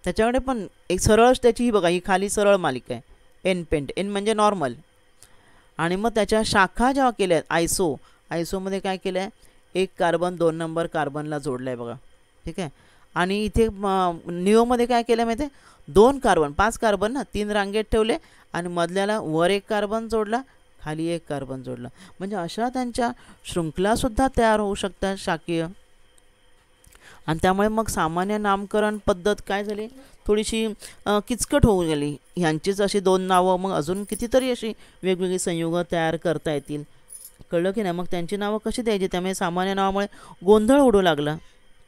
त्याच्याकडे पण एक सरळ त्याची ही बघा, ही खाली सरळ मालिका आहे N म्हणजे नॉर्मल. आणि मग त्याच्या शाखा जेव्हा केल्या आहेत आयसोमध्ये काय केलं आहे, 1 कार्बन 2 नंबर कार्बनला जोडलं आहे बघा. ठीक आहे. आणि इथे निओमध्ये काय केलं माहिती आहे, 2 कार्बन 5 कार्बन ना 3 रांगेत ठेवले आणि मधल्याला वर 1 कार्बन जोडला, खाली 1 कार्बन जोडला. म्हणजे अशा त्यांच्या शृंखलासुद्धा तयार होऊ शकतात शाखीय. आणि त्यामुळे मग सामान्य नामकरण पद्धत काय झाली, थोडीशी किचकट होऊन गेली. ह्यांचीच अशी 2 नावं मग अजून कितीतरी अशी वेगवेगळी संयुग तयार करता येतील. कळलं की नाही. मग त्यांची नावं कशी द्यायची, त्यामुळे सामान्य नावामुळे गोंधळ उडू लागला.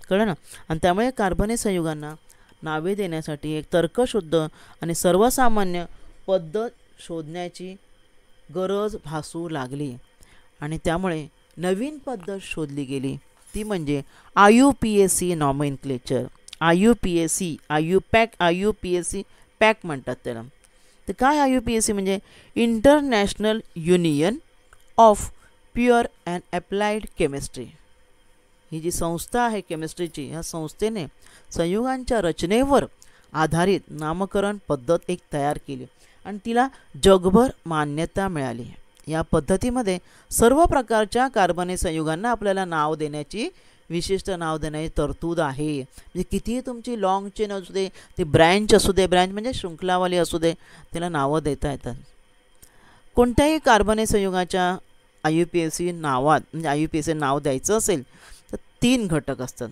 कळलं ना. आणि त्यामुळे कार्बनी संयुगांना नावे देण्यासाठी एक तर्कशुद्ध आणि सर्वसामान्य पद्धत शोधण्याची गरज भासू लागली. आणि त्यामुळे नवीन पद्धत शोधली गेली, ती म्हणजे IUPAC नॉमेनक्लेचर. IUPAC पॅक म्हणतात त्याला. तर काय IUPAC म्हणजे international union of pure and applied chemistry. ही जी संस्था आहे केमिस्ट्रीची, ह्या संस्थेने संयुगांच्या रचनेवर आधारित नामकरण पद्धत एक तयार केली आणि तिला जगभर मान्यता मिळाली. या पद्धतीमध्ये सर्व प्रकारच्या कार्बनी संयुगांना आपल्याला नाव देण्याची, विशिष्ट नाव देण्याची तरतूद आहे. म्हणजे कितीही तुमची लॉंग चेन असू दे, ती ब्रँच असू दे, ब्रँच म्हणजे शृंखलावाली असू दे, त्याला नावं देता येतात. कोणत्याही कार्बनी संयुगाच्या IUPAC नावात म्हणजे IUPAC नाव द्यायचं असेल तर 3 घटक असतात.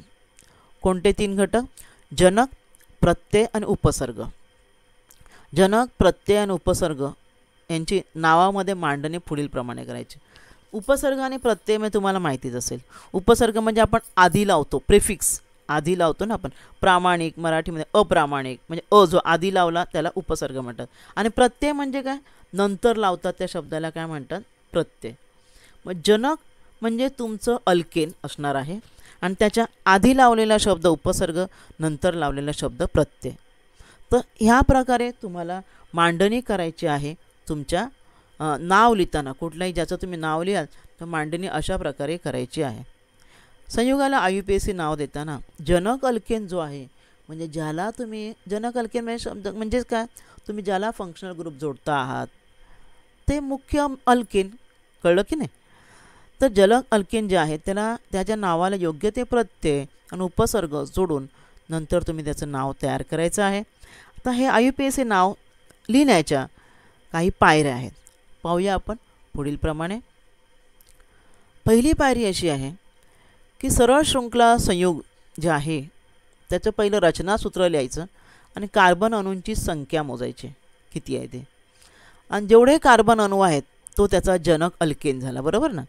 कोणते 3 घटक, जनक, प्रत्यय आणि उपसर्ग. जनक, प्रत्यय आणि उपसर्ग यांची नावामध्ये मांडणी पुढील प्रमाणे करायची. उपसर्ग आणि प्रत्यय म्हणजे तुम्हाला माहितीच असेल. उपसर्ग म्हणजे आपण आधी लावतो, प्रिफिक्स आधी लावतो ना आपण. प्रामाणिक मराठीमध्ये अप्रामाणिक म्हणजे जो आधी लावला त्याला उपसर्ग म्हणतात. आणि प्रत्यय म्हणजे काय, नंतर लावतात त्या शब्दाला काय म्हणतात, प्रत्यय. मग जनक म्हणजे तुमचं अल्केन असणार आहे आणि त्याच्या आधी लावलेला शब्द उपसर्ग, नंतर लावलेला शब्द प्रत्यय. तर ह्या प्रकारे तुम्हाला मांडणी करायची आहे तुमच्या नाव लिहिताना. कुठलाही ज्याचं तुम्ही नाव लिहाल तर मांडणी अशा प्रकारे करायची आहे. संयुगाला IUPAC नाव देताना जनक अल्केन जो आहे म्हणजे ज्याला तुम्ही जनक अल्केन म्हणजे शब्द म्हणजेच काय, तुम्ही ज्याला फंक्शनल ग्रुप जोडता आहात ते मुख्य अल्केन. कळलं की नाही. तर जनक अल्केन जे आहे त्याला त्याच्या नावाला योग्य ते प्रत्यय आणि उपसर्ग जोडून नंतर तुम्ही त्याचं नाव तयार करायचं आहे. आता हे IUPAC नाव लिहिण्याच्या काही पायऱ्या आहेत, पाहूया आपण पुढील प्रमाणे. पहिली पायरी अशी आहे की सरळ शृंखला संयुग जे आहे त्याचं पहिलं रचनासूत्र लिहायचं आणि कार्बन अणूंची संख्या मोजायची किती आहे ते, आणि जेवढे कार्बन अणू आहेत तो त्याचा जनक अल्केन झाला, बरोबर ना.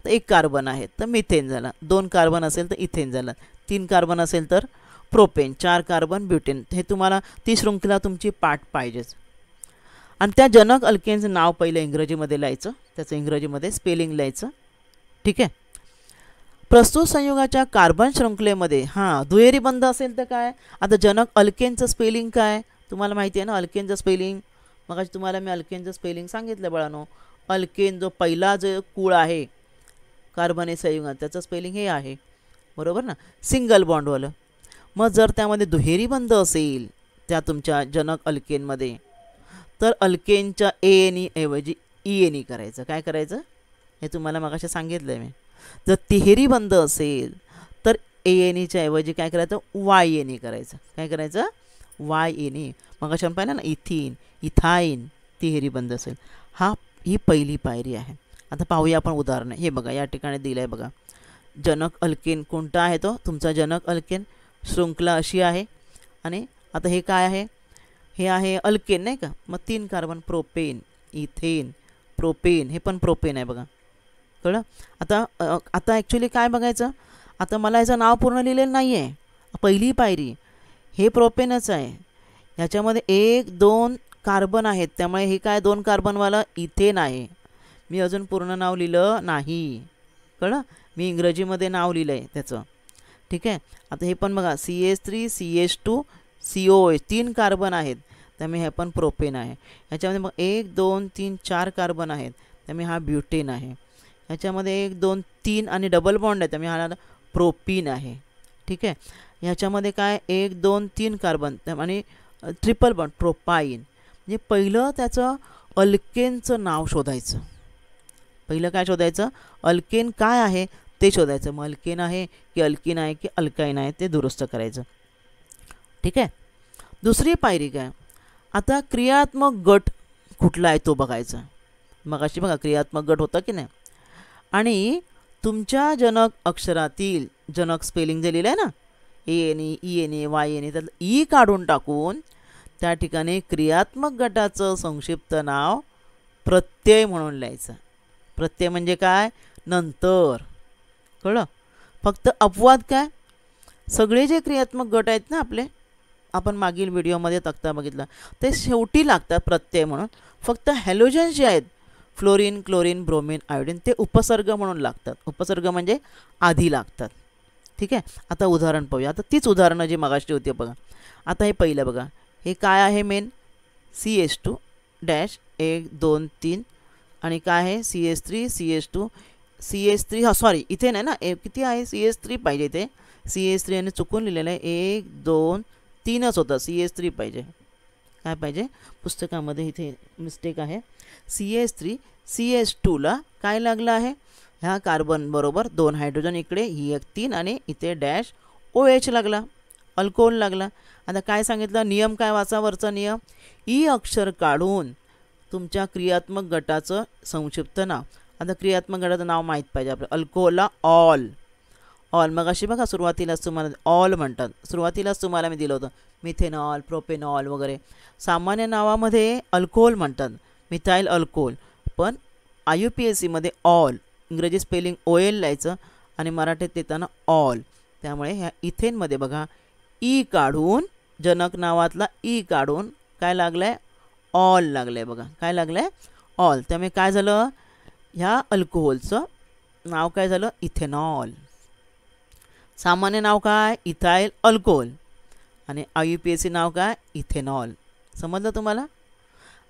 तर 1 कार्बन आहे तर मिथेन झाला, 2 कार्बन असेल तर इथेन झाला, 3 कार्बन असेल तर प्रोपेन, 4 कार्बन ब्युटेन. हे तुम्हाला ती शृंखला तुमची पाठ पाहिजेच. आणि त्या जनक अल्केनचं नाव पहिलं इंग्रजीमध्ये लिहायचं, त्याचं इंग्रजीमध्ये स्पेलिंग लिहायचं, ठीक आहे. प्रस्तुत संयुगाच्या कार्बन शृंखलेमध्ये दुहेरी बंध असेल तर काय, आता जनक अल्केनचं स्पेलिंग काय तुम्हाला माहिती आहे ना. अल्केनचं स्पेलिंग मगाशी तुम्हाला मी अल्केनचं स्पेलिंग सांगितलं बाळांनो. अल्केन जो पहिला जो कूळ आहे कार्बनी संयुगात त्याचं स्पेलिंग हे आहे, बरोबर ना, सिंगल बॉन्डवालं. मग जर त्यामध्ये दुहेरी बंध असेल त्या तुमच्या जनक अल्केनमध्ये तर अल्केनच्या एएनई ऐवजी ईएनई करायचं. काय करायचं हे तुम्हाला मगाशी सांगितलं आहे मी. जर तिहेरी बंध असेल तर एएनईच्या ऐवजी काय करायचं, वायएनई करायचं. काय करायचं, वायएनई. मगाशी आपण पाहिलं ना, इथिन, इथाईन, तिहेरी बंध असेल. ही पहिली पायरी आहे. आता पाहूया आपण उदाहरण. हे बघा या ठिकाणी दिलं आहे बघा, जनक अल्केन कोणता आहे तो तुमचा जनक अल्केन. शृंखला अशी आहे आणि आता हे काय आहे, हे आहे अल्केन नाही का. मग 3 कार्बन, प्रोपेन, इथेन, प्रोपेन, हे पण प्रोपेन आहे बघा, कळलं. आता ॲक्च्युली काय बघायचं, आता मला ह्याचं नाव पूर्ण लिहिलेलं नाही आहे. पहिली पायरी हे प्रोपेनच आहे, ह्याच्यामध्ये 1, 2 कार्बन आहेत, त्यामुळे हे काय 2 कार्बनवाला इथेन आहे. मी अजून पूर्ण नाव लिहिलं नाही, कळलं. मी इंग्रजीमध्ये नाव लिहिलं आहे त्याचं, ठीक आहे. आता हे पण बघा CH3 CH2 COH 3 कार्बन आहेत, त्यामुळे हे पण प्रोपेन आहे. ह्याच्यामध्ये मग 1, 2, 3, 4 कार्बन आहेत, त्यामुळे हा ब्युटेन आहे. ह्याच्यामध्ये 1, 2, 3 आणि डबल बॉन्ड आहे, त्यामुळे हा प्रोपीन आहे, ठीक आहे. ह्याच्यामध्ये काय 1, 2, 3 कार्बन आणि ट्रिपल बॉन्ड प्रोपाईन. म्हणजे पहिलं त्याचं अल्केनचं नाव शोधायचं. पहिलं काय शोधायचं, अल्केन काय आहे ते शोधायचं. मग अल्केन आहे की अल्किन आहे की अल्काईन आहे ते दुरुस्त करायचं, ठीक आहे. दुसरी पायरी काय, आता क्रियात्मक गट कुठला आहे तो बघायचा. मग अशी बघा क्रियात्मक गट होता की नाही, आणि तुमच्या जनक अक्षरातील जनक स्पेलिंग जे लिहिलं आहे ना, एएनई ईएनई वायएनई, त्यातलं ई काढून टाकून त्या ठिकाणी क्रियात्मक गटाचं संक्षिप्त नाव प्रत्यय म्हणून लिहायचं. प्रत्यय म्हणजे काय, नंतर, कळलं. फक्त अपवाद काय, सगळे जे क्रियात्मक गट आहेत ना आपले, आपण मागील व्हिडिओमध्ये तक्ता बघितला, ते शेवटी लागतात प्रत्यय म्हणून. फक्त हॅलोजन्स जे आहेत फ्लोरीन, क्लोरीन, ब्रोमीन, आयोडीन ते उपसर्ग म्हणून लागतात. उपसर्ग म्हणजे आधी लागतात, ठीक आहे. आता उदाहरण पाहूया. आता तीच उदाहरणं जी मगाशी होती बघा. आता हे पहिलं बघा, हे काय आहे मेन CH2 डॅश 1, 2, 3 आणि काय आहे CH3 CH2 CH3 सॉरी इथे नाही ना, किती आहे CH3 पाहिजे इथे. CH3 आणि चुकून लिहिलेलं आहे 1, 2, 3च होतं, CH3 पाहिजे. काय पाहिजे, पुस्तकामध्ये इथे मिस्टेक आहे. CH3 CH2ला काय लागलं आहे, ह्या कार्बन बरोबर 2 हायड्रोजन इकडे, ही 1 3 आणि इथे डॅश OH लागला, अल्कोहोल लागला. आता काय सांगितलं, नियम काय वाचा वरचा नियम, ई अक्षर काढून तुमच्या क्रियात्मक गटाचं संक्षिप्त नाव. आता क्रियात्मक गटाचं नाव माहीत पाहिजे आपलं. अल्कोहोलला ऑल, मग अशी बघा सुरुवातीलाच तुम्हाला ऑल म्हणतात. सुरुवातीलाच तुम्हाला मी दिलं होतं मिथेनॉल, प्रोपेनॉल वगैरे. सामान्य नावामध्ये अल्कोहोल म्हणतात, मिथाईल अल्कोहोल, पण IUPACमध्ये ऑल, इंग्रजी स्पेलिंग OL लिहायचं आणि मराठीत लिहिताना ऑल. त्यामुळे ह्या इथेनमध्ये बघा ई काढून, जनक नावातला ई काढून काय लागलं आहे, ऑल लागलं आहे बघा. काय लागलं आहे, ऑल. त्यामुळे काय झालं, ह्या अल्कोहोलचं नाव काय झालं, इथेनॉल. सामान्य नाव काय, इथाईल अल्कोहोल, आणि IUPAC नाव काय, इथेनॉल. समजलं तुम्हाला.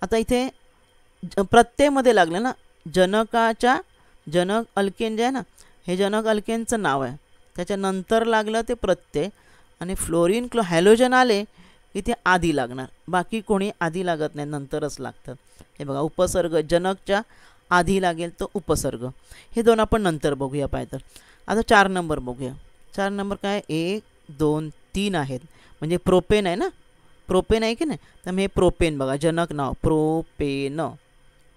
आता इथे प्रत्ययमध्ये लागलं ना, जनक अल्केन जे आहे ना, हे जनक अल्केनचं नाव आहे, त्याच्यानंतर लागलं ते प्रत्यय, आणि फ्लोरीन हॅलोजन आले की ते आधी लागणार. बाकी कोणी आधी लागत नाही, नंतरच लागतात. हे बघा उपसर्ग, जनकच्या आधी लागेल तो उपसर्ग. हे दोन आपण नंतर बघूया पाहिजे तर. आता 4 नंबर बघूया. 4 नंबर काय, 1, 2, 3 आहेत, म्हणजे प्रोपेन आहे ना, प्रोपेन आहे की नाही. तर हे प्रोपेन बघा, जनक नाव प्रोपेन,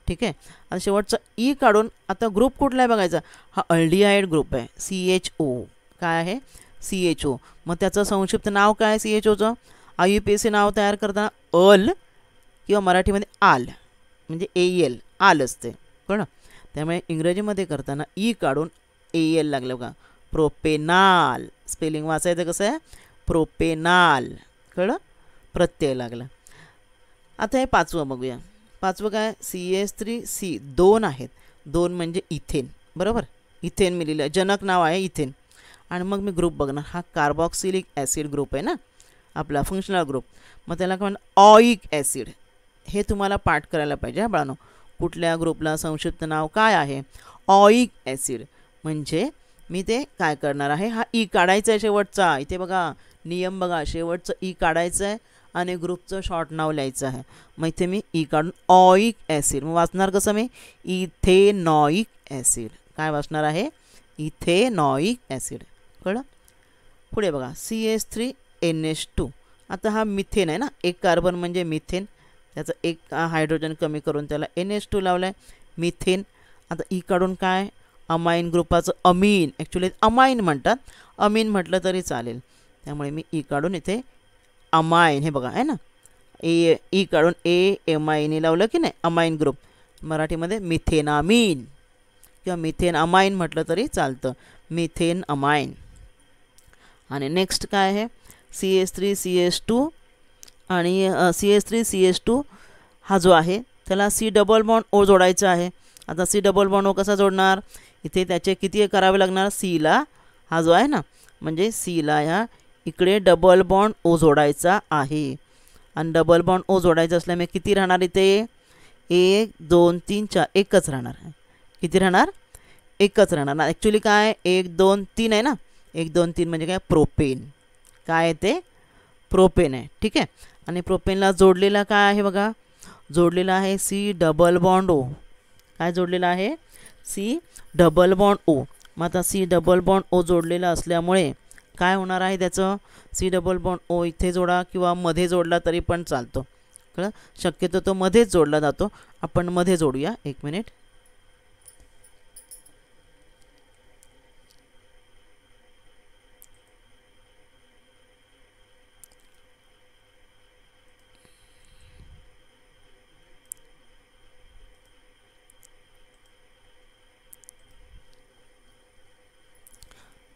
ठीक आहे. आता शेवटचा ई काढून आता ग्रुप कुठला आहे बघायचा. हा अल्डिहाइड ग्रुप आहे, CHO. काय आहे, CHO. मग त्याचं संक्षिप्त नाव काय आहे CHOचं. IUPAC नाव तयार करताना अल किंवा मराठीमध्ये आल म्हणजे AL आल असते, कळलं. त्यामुळे इंग्रजीमध्ये करताना ई काढून AL लागलं बघा. प्रोपेनाल. स्पेलिंग वाचायचं कसं आहे, प्रोपेनाल, कळलं, प्रत्यय लागला. आता हे पाचवं बघूया. पाचवं काय, CH3C 2 आहेत. 2 म्हणजे इथेन, बरोबर. इथेन मी लिहिलं, जनक नाव आहे इथेन. आणि मग मी ग्रुप बघणार, हा कार्बॉक्सिलिक ॲसिड ग्रुप आहे ना आपला फंक्शनल ग्रुप. मग त्याला काय म्हणतात, ऑइक ॲसिड. हे तुम्हाला पाठ करायला पाहिजे हा बाळांनो. कुठल्या ग्रुपला संक्षिप्त नाव काय आहे, ऑइक ॲसिड. म्हणजे मी ते काय करणार आहे, हा ई काढायचा आहे शेवटचा. इथे बघा नियम बघा, शेवटचं ई काढायचं आहे आणि ग्रुपचं शॉर्ट नाव लिहायचं आहे. मग इथे मी ई काढून ऑइक ॲसिड. मग वाचणार कसं मी, इथेनॉइक ॲसिड. काय वाचणार आहे, इथेनॉइक ॲसिड, कळलं. पुढे बघा CH3NH2. आता हा मिथेन आहे ना, एक कार्बन म्हणजे मिथेन, त्याचं एक हायड्रोजन कमी करून त्याला NH2 लावला आहे, मिथेन. आता ई काढून काय, अमाइन ग्रुपाचं अमीन. ॲक्च्युली अमाइन म्हणतात, अमीन म्हटलं तरी चालेल. त्यामुळे मी ई काढून इथे अमाइन, हे बघा आहे ना, ई काढून AMIN लावलं की नाही, अमाइन ग्रुप. मराठीमध्ये मिथेनामीन किंवा मिथेन अमाइन म्हटलं तरी चालतं, मिथेन अमाइन. आणि नेक्स्ट काय आहे, CH3CH2 आणि CH3CH2 हा जो आहे त्याला C डबल बॉन्ड O जोडायचा आहे. आता C डबल बॉन्ड O कसा जोडणार, इथे त्याचे किती करावे लागणार, Cला हा जो आहे ना, म्हणजे Cला ह्या इकडे डबल बॉन्ड O जोडायचा आहे. आणि डबल बॉन्ड O जोडायचं असल्यामुळे किती राहणार इथे, 1 2 3 4 एकच राहणार आहे. किती राहणार, एकच राहणार. ॲक्च्युली काय 1 2 3 आहे ना, 1 2 3 म्हणजे काय, प्रोपेन. काय आहे ते, प्रोपेन आहे, ठीक आहे. आणि प्रोपेनला जोडलेला काय आहे बघा, जोडलेला आहे C डबल बॉन्ड O. काय जोडलेला आहे, C डबल बॉन्ड O. मग आता C डबल बॉन्ड O जोडलेला असल्यामुळे काय होणार आहे त्याचं, C डबल बॉन्ड O इथे जोडा किंवा मध्ये जोडला तरी पण चालतो, कळलं. शक्यतो तो मध्येच जोडला जातो, आपण मध्ये जोडूया. एक मिनिट.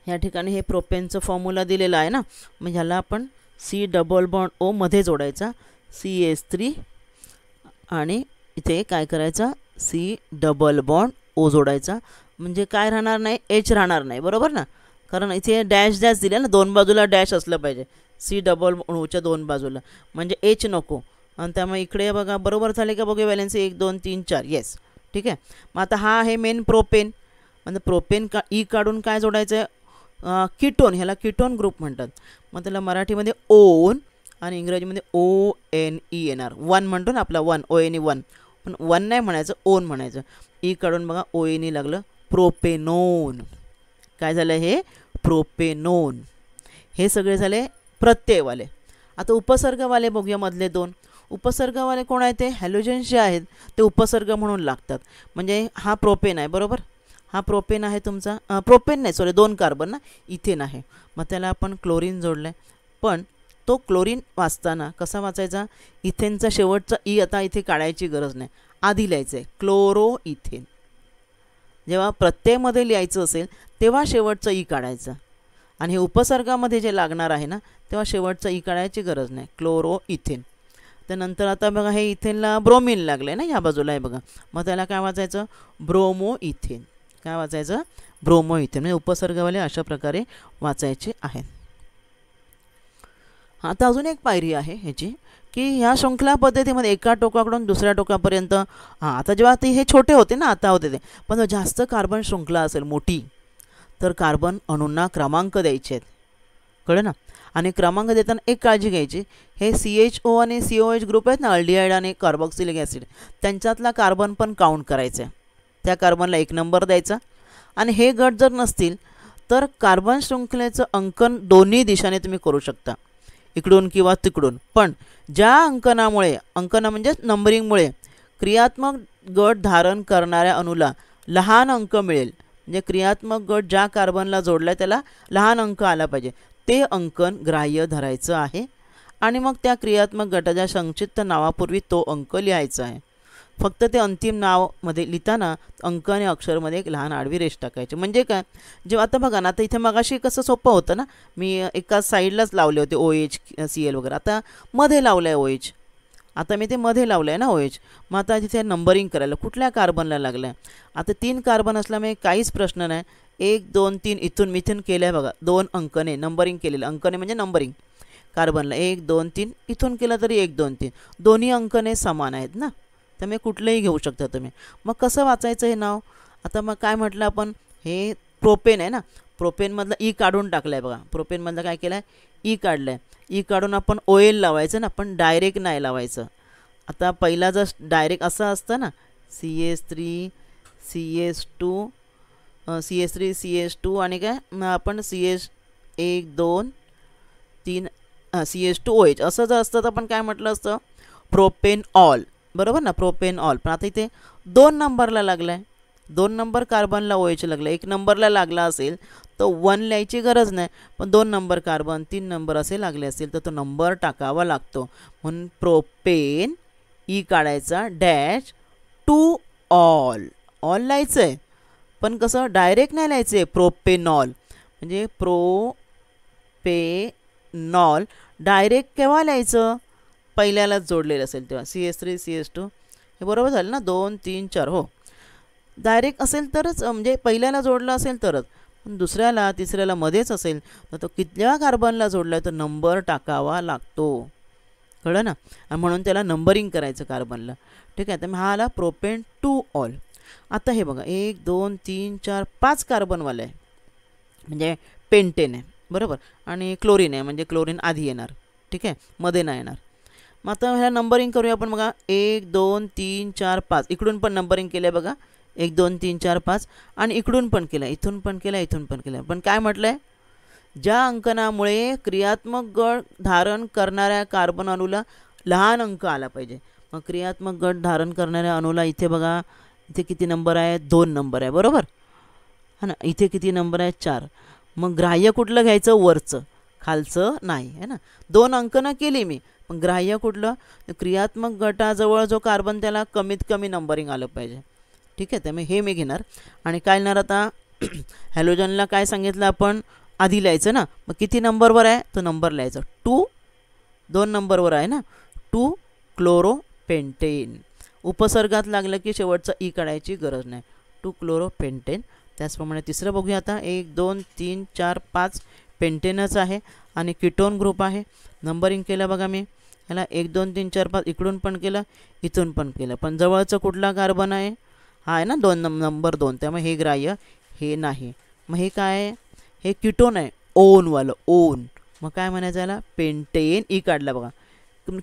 या ठिकाणी हे प्रोपेनचं फॉर्म्युला दिलेला आहे ना, मग ह्याला आपण C डबल बॉन्ड O मध्ये जोडायचा, CH3 आणि इथे काय करायचा, C डबल बॉन्ड O जोडायचा. म्हणजे काय राहणार नाही, H राहणार नाही, बरोबर ना, कारण इथे डॅश डॅश दिले ना, दोन बाजूला डॅश असलं पाहिजे C डबल बॉन्ड Oच्या दोन बाजूला, म्हणजे H नको. आणि त्यामुळे इकडे बघा बरोबर झाले का बघूया व्हॅलेन्सी, 1 2 3 4, येस, ठीक आहे. मग आता हा आहे मेन प्रोपेन. म्हणजे प्रोपेन का ई काढून काय जोडायचं आहे, कीटोन. ह्याला कीटोन ग्रुप म्हणतात. मग त्याला मराठीमध्ये ओन आणि इंग्रजीमध्ये ONE येणार. 1 म्हणतो ना आपला 1, ONE 1, पण 1 नाही म्हणायचं, ओन म्हणायचं. ई काढून बघा ONE लागलं, प्रोपेनोन. काय झालं हे, प्रोपेनोन. हे सगळे झाले प्रत्ययवाले. आता उपसर्गवाले बघूया, मधले दोन उपसर्गवाले कोण आहेत, ते हॅलोजन्स जे आहेत ते उपसर्ग म्हणून लागतात. म्हणजे हा प्रोपेन आहे, बरोबर, हा प्रोपेन आहे तुमचा, प्रोपेन नाही सॉरी 2 कार्बन ना, इथेन आहे. मग त्याला आपण क्लोरीन जोडलं आहे, पण तो क्लोरीन वाचताना कसा वाचायचा, इथेनचा शेवटचा ई आता इथे काढायची गरज नाही, आधी लिहायचं आहे क्लोरो इथेन. जेव्हा प्रत्ययमध्ये लिहायचं असेल तेव्हा शेवटचं ई काढायचं, आणि हे उपसर्गामध्ये जे लागणार आहे ना तेव्हा शेवटचं ई काढायची गरज नाही, क्लोरो इथेन. त्यानंतर आता बघा हे इथेनला ब्रोमिन लागलं आहे ना, ह्या बाजूला आहे बघा, मग त्याला काय वाचायचं, ब्रोमो इथेन. काय वाचायचं, ब्रोमो इथेन. म्हणजे उपसर्गवाले अशा प्रकारे वाचायचे आहेत. आता अजून एक पायरी आहे ह्याची, की ह्या शृंखला पद्धतीमध्ये एका टोकाकडून दुसऱ्या टोकापर्यंत, आता जेव्हा ते हे छोटे होते ना, आता होते ते, पण जास्त कार्बन शृंखला असेल मोठी, तर कार्बन अणूंना क्रमांक द्यायचे आहेत, कळलं ना. आणि क्रमांक देताना एक काळजी घ्यायची, हे CHO आणि COH ग्रुप आहेत ना, अल्डिहाइड आणि कार्बॉक्सिलिक ॲसिड, त्यांच्यातला कार्बन पण काउंट करायचं आहे. त्या कार्बनला 1 नंबर द्यायचा. आणि हे गट जर नसतील तर कार्बन शृंखलेचं अंकन दोन्ही दिशाने तुम्ही करू शकता, इकडून किंवा तिकडून. पण ज्या अंकनामुळे, अंकन म्हणजे नंबरिंगमुळे क्रियात्मक गट धारण करणाऱ्या अणूला लहान अंक मिळेल, म्हणजे क्रियात्मक गट ज्या कार्बनला जोडला त्याला लहान अंक आला पाहिजे, ते अंकन ग्राह्य धरायचं आहे आणि मग त्या क्रियात्मक गटाच्या संक्षिप्त नावापूर्वी तो अंक लिहायचा आहे. फक्त ते अंतिम नाव मध्ये लिहिताना अंक आणि अक्षरमध्ये एक लहान आडवी रेष टाकायची. म्हणजे काय, जेव्हा आता बघा ना, आता इथे मगाशी कसं सोपं होतं ना, मी एका साईडलाच लावले होते OH CL वगैरे, आता मध्ये लावलं आहे OH, आता मी ते मध्ये लावलं आहे ना OH. मग आता तिथे नंबरिंग करायला कुठल्या कार्बनला लागलं आहे. आता 3 कार्बन असल्यामुळे काहीच प्रश्न नाही. 1 2 3 इथून मिथून केलं आहे बघा, 2 अंकने नंबरिंग केलेलं, अंकने म्हणजे नंबरिंग कार्बनला 1 2 3, इथून केलं तरी 1 2 3, दोन्ही अंकने समान आहेत ना, त्यामुळे कुठलंही घेऊ शकता तुम्ही. मग कसं वाचायचं हे नाव. आता मग काय म्हटलं आपण, हे प्रोपेन आहे ना, प्रोपेनमधलं ई काढून टाकलं आहे बघा, प्रोपेनमधलं काय केलं आहे, ई काढलं आहे. ई काढून आपण OL लावायचं ना, पण डायरेक्ट नाही लावायचं. आता पहिला जर डायरेक्ट असं असतं ना, CH3 CH2 CH3 CH2 आणि काय मग आपण CH 1 2 3 CH2OH असं जर असतं तर आपण काय म्हटलं असतं, प्रोपेन ऑल, बरोबर ना, प्रोपेन ऑल. पण आता इथे 2 नंबरला लागला आहे, 2 नंबर कार्बनला OH लागला. 1 नंबरला लागला असेल तर 1 लिहायची गरज नाही, पण 2 नंबर कार्बन 3 नंबर असे लागले असतील तर तो नंबर टाकावा लागतो. म्हणून प्रोपेन ई काढायचा डॅश टू ऑल, ऑल लिहायचं आहे, पण कसं डायरेक्ट नाही लिहायचं आहे. प्रोपेनॉल म्हणजे प्रोपेनॉल डायरेक्ट केव्हा लिहायचं, पहिल्यालाच जोडलेलं असेल तेव्हा. CH3 CH2 हे बरोबर झालं ना, 2 3 4, हो डायरेक्ट असेल तरच, म्हणजे पहिल्याला जोडलं असेल तरच. पण दुसऱ्याला तिसऱ्याला मध्येच असेल तर तो कितल्या कार्बनला जोडला तर नंबर टाकावा लागतो, कळलं ना. आणि म्हणून त्याला नंबरिंग करायचं कार्बनला, ठीक आहे. तर हा आला प्रोपेन टू ऑल. आता हे बघा 1 2 3 4 5 कार्बनवाला आहे, म्हणजे पेंटेन आहे बरोबर, आणि क्लोरीन आहे, म्हणजे क्लोरीन आधी येणार, ठीक आहे, मध्ये नाही येणार. मग आता ह्या नंबरिंग करूया आपण बघा, 1 2 3 4 5, इकडून पण नंबरिंग केलं आहे बघा, 1 2 3 4 5, आणि इकडून पण केलं, इथून पण केलं, इथून पण केलं. पण काय म्हटलं आहे, ज्या अंकनामुळे क्रियात्मक गट धारण करणाऱ्या कार्बन अणूला लहान अंक आला पाहिजे. मग क्रियात्मक गट धारण करणाऱ्या अणूला इथे बघा, इथे किती नंबर आहे, 2 नंबर आहे बरोबर, हा ना. इथे किती नंबर आहे, 4. मग ग्राह्य कुठलं घ्यायचं, वरचं, खालचं नाही, है ना. 2 अंकनं केली मी, पण ग्राह्य कुठलं, क्रियात्मक गटाजवळ जो कार्बन त्याला कमीत कमी नंबरिंग आलं पाहिजे, ठीक आहे. त्यामुळे हे मी घेणार. आणि काय लिहिणार आता, हॅलोजनला काय सांगितलं आपण, आधी लिहायचं ना, मग किती नंबरवर आहे तो नंबर लिहायचा, 2 2 नंबरवर आहे ना, 2 क्लोरोपेंटेन. उपसर्गात लागलं की शेवटचा ई काढायची गरज नाही, 2 क्लोरोपेंटेन. त्याचप्रमाणे तिसरं बघूया आता, 1 2 3 4 5 पेंटेनच आहे आणि कीटोन ग्रुप आहे. नंबरिंग केलं बघा मी, ह्याला 1 2 3 4 5, इकडून पण केलं, इथून पण केलं, पण जवळचं कुठला कार्बन आहे, हा आहे ना, 2 नंबर 2, त्यामुळे हे ग्राह्य हे नाही. मग हे काय आहे, हे कीटोन आहे, ओनवालं, ओन. मग काय म्हणायचं याला, पेंटेन. ई काढला बघा,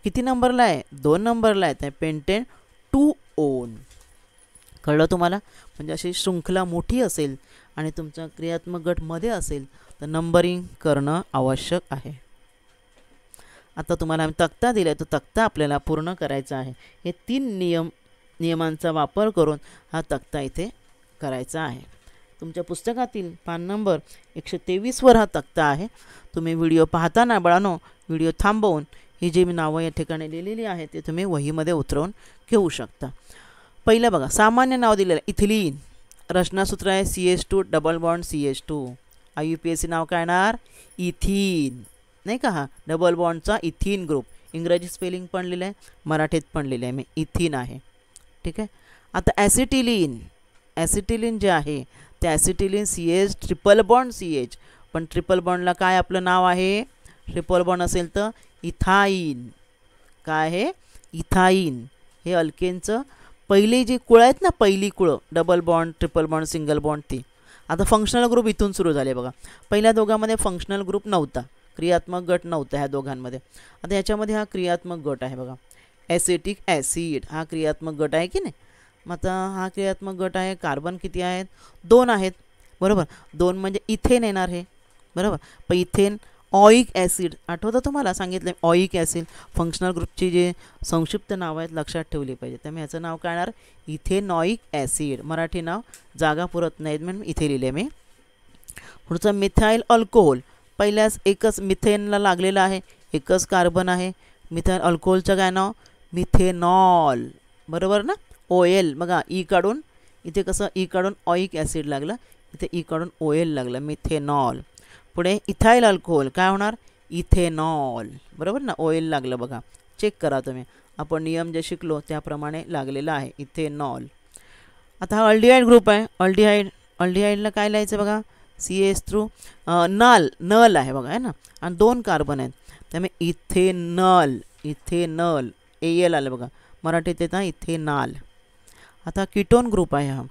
किती नंबरला आहे, 2 नंबरला आहे, त्या पेंटेन 2 ओन. कळलं तुम्हाला. म्हणजे अशी शृंखला मोठी असेल आणि तुमचा क्रियात्मक गट मध्ये असेल तर नंबरिंग करणं आवश्यक आहे. आता तुम्हाला आम्ही तक्ता दिला आहे, तो तक्ता आपल्याला पूर्ण करायचा आहे. हे 3 नियमांचा वापर करून हा तक्ता इथे करायचा आहे. तुमच्या पुस्तकातील पान नंबर 123वर हा तक्ता आहे. तुम्ही व्हिडिओ पाहताना बाळांनो, व्हिडिओ थांबवून ही जी मी नावं या ठिकाणी लिहिलेली आहे ते तुम्ही वहीमध्ये उतरवून घेऊ शकता. पहिलं बघा, सामान्य नाव दिलेलं आहे इथिलीन, रचनासूत्र आहे CH2 double bond CH2. IUPAC नाव काय येणार, इथीन, नाही का. हा डबल बॉन्डचा इथीन ग्रुप, इंग्रजी स्पेलिंग पण लिहिलं आहे, मराठीत पण लिहिलं आहे मी, इथीन आहे, ठीक आहे. आता ॲसिटिलीन, ॲसिटिलीन जे आहे ते ॲसिटिलीन CH ट्रिपल बॉन्ड CH, पण ट्रिपल बॉन्डला काय आपलं नाव आहे, ट्रिपल बॉन्ड असेल तर इथाईन. काय आहे, इथाईन. हे अल्केनचं पहिली जी कुळं आहेत ना, पहिली कुळं, double bond triple bond single bond, ती आता फंक्शनल ग्रुप इथून सुरू झाले बघा. पहिल्या दोघांमध्ये फंक्शनल ग्रुप नव्हता, क्रियात्मक गट नव्हता ह्या दोघांमध्ये. आता ह्याच्यामध्ये हा क्रियात्मक गट आहे बघा, ॲसिटिक ॲसिड, हा क्रियात्मक गट आहे की नाही. मग आता हा क्रियात्मक गट आहे, कार्बन किती आहेत, 2 आहेत बरोबर. 2 म्हणजे इथेन येणार हे बरोबर. पण इथेन ऑइक ॲसिड आठवतं तुम्हाला सांगितलं ऑइक ॲसिड फंक्शनल ग्रुपची जे संक्षिप्त नाव आहेत लक्षात ठेवली पाहिजे. त्यामुळे ह्याचं नाव काय येणार इथेनॉइक ॲसिड. मराठी नाव जागा पुरत नाहीत म्हणून इथे लिहिले मी. पुढचं मिथाईल अल्कोहोल. पहिल्याच एकच मिथेनला लागलेलं आहे, एकच कार्बन आहे. मिथाईल अल्कोहोलचं काय नाव मिथेनॉल. बरोबर ना. OL बघा ई काढून इथे कसं ई काढून ऑइक ॲसिड लागलं, इथे ई काढून OL लागलं मिथेनॉल. पुढे इथाईल अल्कोहोल काय होणार इथेनॉल. बरोबर ना. OL लागलं बघा, चेक करा तुम्ही. आपण नियम जे शिकलो त्याप्रमाणे लागलेलं आहे इथेनॉल. आता हा अल्डिहाइड ग्रुप आहे. अल्डिहाइडला काय लिहायचं बघा CH थ्रू नल आहे बघा आहे ना, आणि 2 कार्बन आहेत त्यामुळे इथेनॉल. AL आलं बघा, मराठीत येतं इथेनॉल. आता कीटोन ग्रुप आहे. हा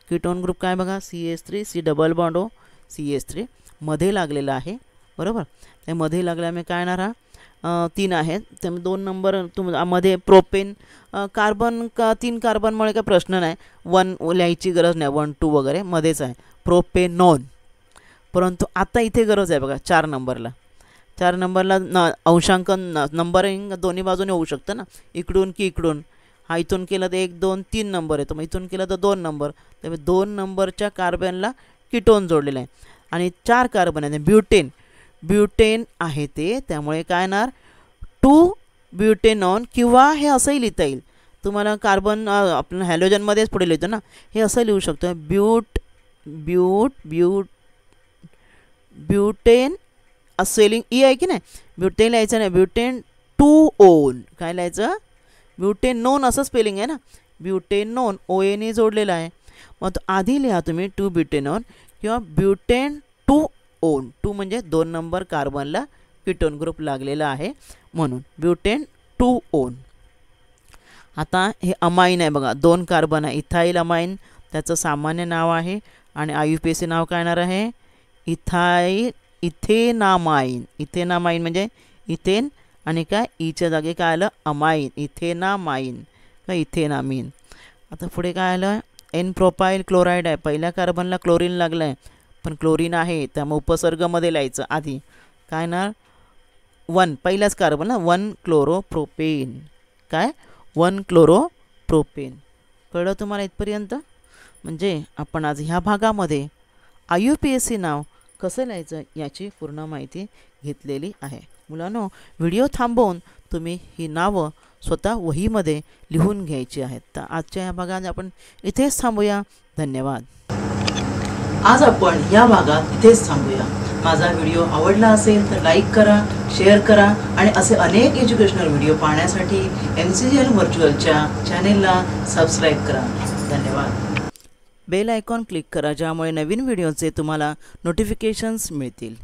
कीटोन ग्रुप काय बघा CH3 C double bond O CH3 मध्ये लागलेला आहे. बरोबर. त्या मध्ये लागल्यामुळे काय येणार हा 3 आहेत त्यामुळे 2 नंबर मध्ये प्रोपेन कार्बन 3 कार्बनमुळे काय प्रश्न नाही, 1 लिहायची गरज नाही, 1 2 वगैरे मध्येच आहे प्रोपेनॉन. परंतु आता इथे गरज आहे बघा 4 नंबरला. 4 नंबरला अंशांकन नंबरिंग दोन्ही बाजूने होऊ शकतं ना, इकडून की इकडून. हा इथून केलं तर 1 2 3 नंबर येतो, मग इथून केलं तर 2 नंबर. त्यामुळे 2 नंबरच्या कार्बनला कीटोन जोडलेलं आहे आणि 4 कार्बन आहे. ब्युटेन आहे ते, त्यामुळे काय येणार 2 ब्युटेनॉन. किंवा हे असंही लिहिता येईल तुम्हाला, कार्बन आपण हॅलोजनमध्येच पुढे लिहितो ना, हे असं लिहू शकतो ब्युटेन स्पेलिंग ई आहे की नाही, ब्युटेन लिहायचं नाही, ब्युटेन 2 ओन काय लिहायचं ब्युटेनोन असं स्पेलिंग आहे ना, ब्युटेनोन ON जोडलेला आहे. मग तो आधी लिहा तुम्ही 2 ब्युटेनॉन किंवा ब्युटेन 2 ओन. 2 म्हणजे 2 नंबर कार्बनला कीटोन ग्रुप लागलेला आहे म्हणून ब्युटेन 2 ओन. आता हे अमाईन आहे बघा, 2 कार्बन आहे इथाईल अमाईन, त्याचं सामान्य नाव आहे आणि IUPAC नाव काय येणार आहे इथेनामाइन. इथेनामाइन म्हणजे इथेन आणि काय ईच्या जागी काय आलं अमाइन, इथेनामाइन का इथेनामीन. आता पुढे काय आलं N प्रोपाईल क्लोराईड आहे. पहिल्या कार्बनला क्लोरीन लागलं आहे, पण क्लोरीन आहे त्यामुळे उपसर्गमध्ये लिहायचं आधी काय ना 1 पहिल्याच कार्बन ना 1 क्लोरोप्रोपेन. काय 1 क्लोरोप्रोपेन. कळलं तुम्हाला इथपर्यंत. म्हणजे आपण आज ह्या भागामध्ये IUPAC नाव कसं लिहायचं याची पूर्ण माहिती घेतलेली आहे. मुलांनो व्हिडिओ थांबवून तुम्ही ही नावं स्वतः वहीमध्ये लिहून घ्यायची आहेत. तर आजच्या या भागात आपण इथेच थांबूया. धन्यवाद. आज आपण या भागात इथेच थांबूया. माझा व्हिडिओ आवडला असेल तर लाईक करा, शेअर करा आणि असे अनेक एज्युकेशनल व्हिडिओ पाहण्यासाठी MCGL व्हर्च्युअलच्या चॅनेलला सबस्क्राईब करा. धन्यवाद. बेल आयकॉन क्लिक करा ज्यामुळे नवीन व्हिडिओचे तुम्हाला नोटिफिकेशन्स मिळतील.